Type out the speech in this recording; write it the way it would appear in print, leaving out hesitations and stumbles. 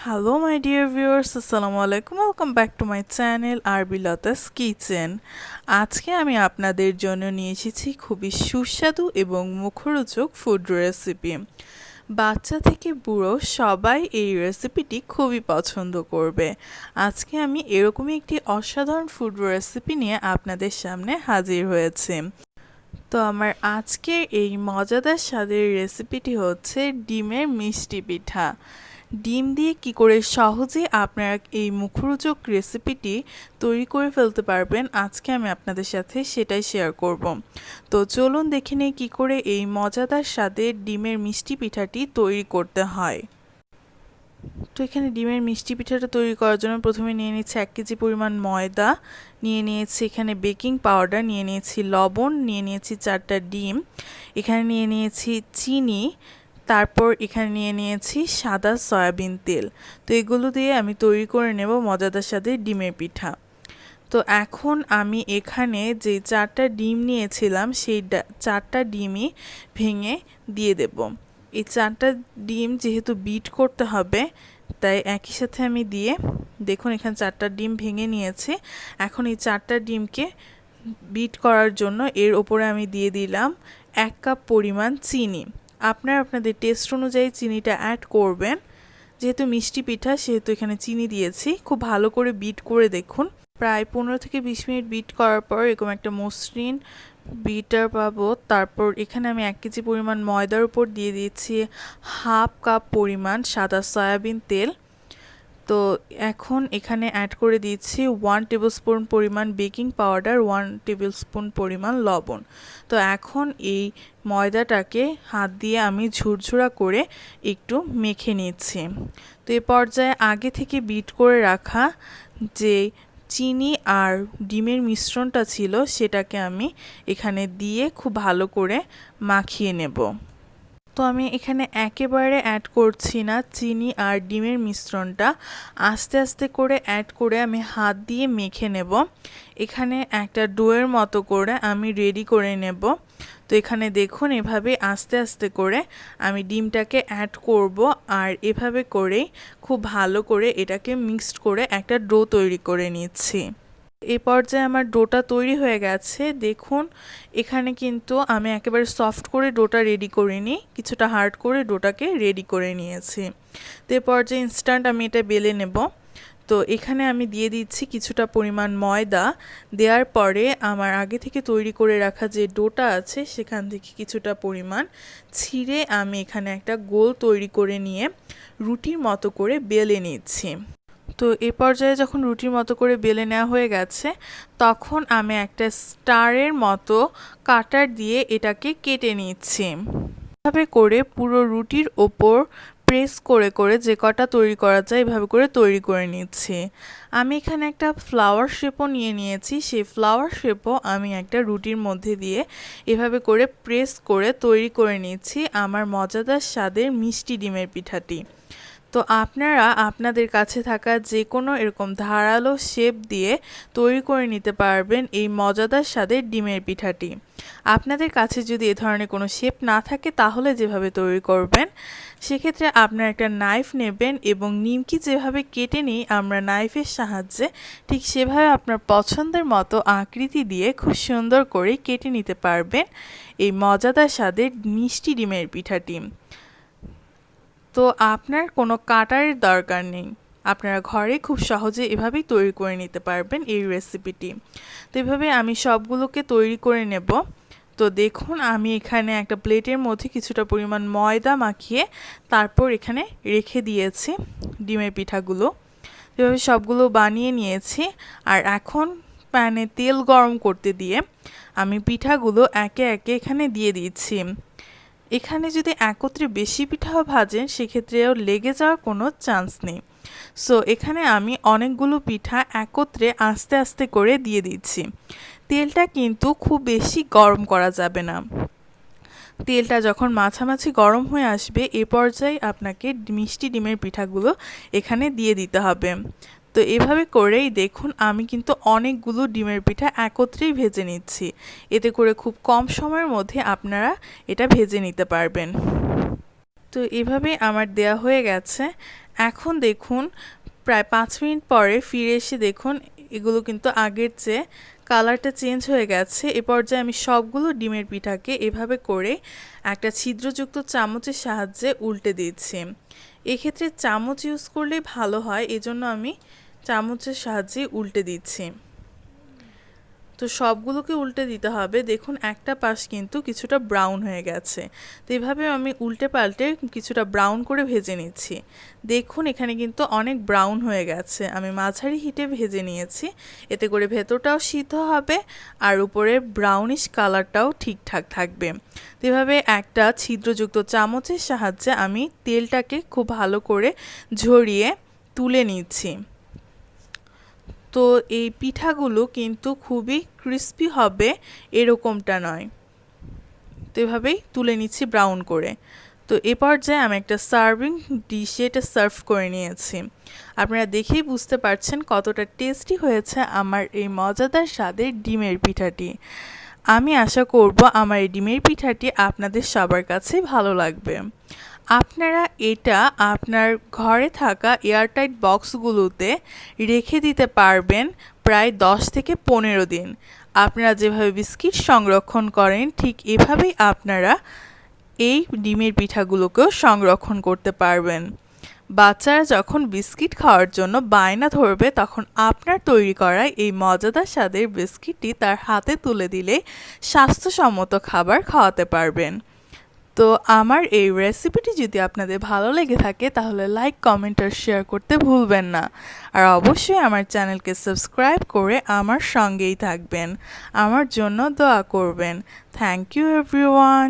Hello my dear viewers, আসসালামু আলাইকুম। Welcome back to my channel আরবিলাতাস কিচেন। আজকে আমি আপনাদের জন্য নিয়ে এসেছি খুবই সুস্বাদু এবং মুখরোচক ফুড রেসিপি। বাচ্চা থেকে বুড়ো সবাই এই রেসিপিটি খুবই পছন্দ করবে। আজকে আমি এরকমই একটি অসাধারণ ফুড রেসিপি নিয়ে আপনাদের সামনে হাজির হয়েছি। তো আমার আজকের এই মজাদার স্বাদের রেসিপিটি হচ্ছে ডিমের মিষ্টি পিঠা। ডিম দিয়ে কি করে সহজে আপনারা এই মুখরোচক রেসিপিটি তৈরি করে ফেলতে পারবেন, আজকে আমি আপনাদের সাথে সেটাই শেয়ার করব। তো চলুন দেখে নিই কী করে এই মজাদার স্বাদের ডিমের মিষ্টি পিঠাটি তৈরি করতে হয়। তো এখানে ডিমের মিষ্টি পিঠাটা তৈরি করার জন্য প্রথমে নিয়ে নিচ্ছি 1 কেজি পরিমাণ ময়দা, নিয়ে নিয়েছি এখানে বেকিং পাউডার, নিয়ে নিয়েছি লবণ, নিয়ে নিয়েছি 4টা ডিম, এখানে নিয়ে নিয়েছি চিনি, তারপর এখানে নিয়ে নিয়েছি সাদা সয়াবিন তেল। তো এগুলো দিয়ে আমি তৈরি করে নেব মজাদার স্বাদের ডিমের পিঠা। তো এখন আমি এখানে যে 4টা ডিম নিয়েছিলাম সেই 4টা ডিমই ভেঙে দিয়ে দেব। এই 4টা ডিম যেহেতু বিট করতে হবে তাই একই সাথে আমি দিয়ে, দেখুন এখানে 4টা ডিম ভেঙে নিয়েছি। এখন এই 4টা ডিমকে বিট করার জন্য এর ওপরে আমি দিয়ে দিলাম 1 কাপ পরিমাণ চিনি। আপনারা আপনাদের টেস্ট অনুযায়ী চিনিটা অ্যাড করবেন। যেহেতু মিষ্টি পিঠা সেহেতু এখানে চিনি দিয়েছি। খুব ভালো করে বিট করে দেখুন। প্রায় 15 থেকে 20 মিনিট বিট করার পর এরকম একটা মসৃণ বিটার পাবো। তারপর এখানে আমি 1 কেজি পরিমাণ ময়দার উপর দিয়ে দিয়েছি হাফ কাপ পরিমাণ সাদা সয়াবিন তেল। তো এখন এখানে অ্যাড করে দিচ্ছি 1 টেবিলস্পুন পরিমাণ বেকিং পাউডার, 1 টেবিলস্পুন পরিমাণ লবণ। তো এখন এই ময়দাটাকে হাত দিয়ে আমি ঝুরঝুরা করে একটু মেখে নিচ্ছি। তো এই পর্যায়ে আগে থেকে বিট করে রাখা যে চিনি আর ডিমের মিশ্রণটা ছিল সেটাকে আমি এখানে দিয়ে খুব ভালো করে মাখিয়ে নেব। তো আমি এখানে একেবারে অ্যাড করছি না চিনি আর ডিমের মিশ্রণটা, আস্তে আস্তে করে অ্যাড করে আমি হাত দিয়ে মেখে নেব। এখানে একটা ডোয়ের মতো করে আমি রেডি করে নেব। তো এখানে দেখুন এভাবে আস্তে আস্তে করে আমি ডিমটাকে অ্যাড করব আর এভাবে করেই খুব ভালো করে এটাকে মিক্সড করে একটা ডো তৈরি করে নিচ্ছি। এই পর্যায়ে আমার ডোটা তৈরি হয়ে গেছে। দেখুন এখানে কিন্তু আমি একেবারে সফট করে ডোটা রেডি করিনি, কিছুটা হার্ড করে ডোটাকে রেডি করে নিয়েছি। তো এই পর্যায়ে ইনস্ট্যান্ট আমি এটা বেলে নেব। তো এখানে আমি দিয়ে দিচ্ছি কিছুটা পরিমাণ ময়দা। দেওয়ার পরে আমার আগে থেকে তৈরি করে রাখা যে ডোটা আছে সেখান থেকে কিছুটা পরিমাণ ছিঁড়ে আমি এখানে একটা গোল তৈরি করে নিয়ে রুটির মতো করে বেলে নিচ্ছি। তো এই পর্যায়ে যখন রুটির মতো করে বেলে নেওয়া হয়ে গেছে তখন আমি একটা স্টারের মতো কাটার দিয়ে এটাকে কেটে নিচ্ছি। এভাবে করে পুরো রুটির ওপর প্রেস করে করে যে কটা তৈরি করা যায় এভাবে করে তৈরি করে নিচ্ছি। আমি এখানে একটা ফ্লাওয়ার শেপও নিয়ে নিয়েছি, সেই ফ্লাওয়ার শেপও আমি একটা রুটির মধ্যে দিয়ে এভাবে করে প্রেস করে তৈরি করে নিচ্ছি আমার মজাদার স্বাদের মিষ্টি ডিমের পিঠাটি। তো আপনারা আপনাদের কাছে থাকা যে কোনো এরকম ধারালো শেপ দিয়ে তৈরি করে নিতে পারবেন এই মজাদার স্বাদের ডিমের পিঠাটি। আপনাদের কাছে যদি এ ধরনের কোনো শেপ না থাকে তাহলে যেভাবে তৈরি করবেন, সেক্ষেত্রে আপনারা একটা নাইফ নেবেন এবং নিমকি যেভাবে কেটে নিই আমরা নাইফের সাহায্যে, ঠিক সেভাবে আপনার পছন্দের মতো আকৃতি দিয়ে খুব সুন্দর করে কেটে নিতে পারবেন এই মজাদার স্বাদের মিষ্টি ডিমের পিঠাটি। তো আপনার কোনো কাটারের দরকার নেই, আপনারা ঘরে খুব সহজে এভাবেই তৈরি করে নিতে পারবেন এই রেসিপিটি। তো এভাবে আমি সবগুলোকে তৈরি করে নেব। তো দেখুন আমি এখানে একটা প্লেটের মধ্যে কিছুটা পরিমাণ ময়দা মাখিয়ে তারপর এখানে রেখে দিয়েছি ডিমের পিঠাগুলো। এভাবে সবগুলো বানিয়ে নিয়েছি আর এখন প্যানে তেল গরম করতে দিয়ে আমি পিঠাগুলো একে একে এখানে দিয়ে দিচ্ছি। এখানে যদি একত্রে বেশি পিঠাও ভাজেন সেক্ষেত্রেও লেগে যাওয়ার কোনো চান্স নেই। সো এখানে আমি অনেকগুলো পিঠা একত্রে আস্তে আস্তে করে দিয়ে দিচ্ছি। তেলটা কিন্তু খুব বেশি গরম করা যাবে না। তেলটা যখন মাঝামাঝি গরম হয়ে আসবে এ পর্যায়ে আপনাকে মিষ্টি ডিমের পিঠাগুলো এখানে দিয়ে দিতে হবে। তো এভাবে করেই দেখুন আমি কিন্তু অনেকগুলো ডিমের পিঠা একত্রেই ভেজে নিচ্ছি। এতে করে খুব কম সময়ের মধ্যে আপনারা এটা ভেজে নিতে পারবেন। তো এভাবে আমার দেয়া হয়ে গেছে। এখন দেখুন প্রায় 5 মিনিট পরে ফিরে এসে দেখুন এগুলো কিন্তু আগের চেয়ে কালারটা চেঞ্জ হয়ে গেছে। এ পর্যায়ে আমি সবগুলো ডিমের পিঠাকে এভাবে করে একটা ছিদ্রযুক্ত চামচের সাহায্যে উল্টে দিচ্ছি। এক্ষেত্রে চামচ ইউজ করলে ভালো হয়, এজন্য আমি চামচের সাহায্যে উল্টে দিচ্ছি। তো সবগুলোকে উল্টে দিতে হবে। দেখুন একটা পাশ কিন্তু কিছুটা ব্রাউন হয়ে গেছে, তো এভাবে আমি উল্টে পাল্টে কিছুটা ব্রাউন করে ভেজে নিচ্ছি। দেখুন এখানে কিন্তু অনেক ব্রাউন হয়ে গেছে, আমি মাঝারি হিটে ভেজে নিয়েছি, এতে করে ভেতরটাও সিদ্ধ হবে আর উপরে ব্রাউনিশ কালারটাও ঠিকঠাক থাকবে। তো এভাবে একটা ছিদ্রযুক্ত চামচের সাহায্যে আমি তেলটাকে খুব ভালো করে ঝরিয়ে তুলে নিচ্ছি। তো এই পিঠাগুলো কিন্তু খুবই ক্রিস্পি হবে এরকমটা নয়। তো এভাবেই তুলে নিচ্ছি ব্রাউন করে। তো এ পর্যায়ে আমি একটা সার্ভিং ডিশে এটা সার্ভ করে নিয়েছি। আপনারা দেখেই বুঝতে পারছেন কতটা টেস্টি হয়েছে আমার এই মজাদার স্বাদের ডিমের পিঠাটি। আমি আশা করব আমার এই ডিমের পিঠাটি আপনাদের সবার কাছে ভালো লাগবে। আপনারা এটা আপনার ঘরে থাকা এয়ারটাইট বক্সগুলোতে রেখে দিতে পারবেন প্রায় 10 থেকে 15 দিন। আপনারা যেভাবে বিস্কিট সংরক্ষণ করেন ঠিক এভাবেই আপনারা এই ডিমের পিঠাগুলোকেও সংরক্ষণ করতে পারবেন। বাচ্চারা যখন বিস্কিট খাওয়ার জন্য বায়না ধরবে তখন আপনার তৈরি করা এই মজাদার স্বাদের বিস্কিটটি তার হাতে তুলে দিলে স্বাস্থ্যসম্মত খাবার খাওয়াতে পারবেন। তো আমার এই রেসিপিটি যদি আপনাদের ভালো লেগে থাকে তাহলে লাইক, কমেন্ট আর শেয়ার করতে ভুলবেন না। আর অবশ্যই আমার চ্যানেলকে সাবস্ক্রাইব করে আমার সঙ্গেই থাকবেন, আমার জন্য দোয়া করবেন। Thank you everyone.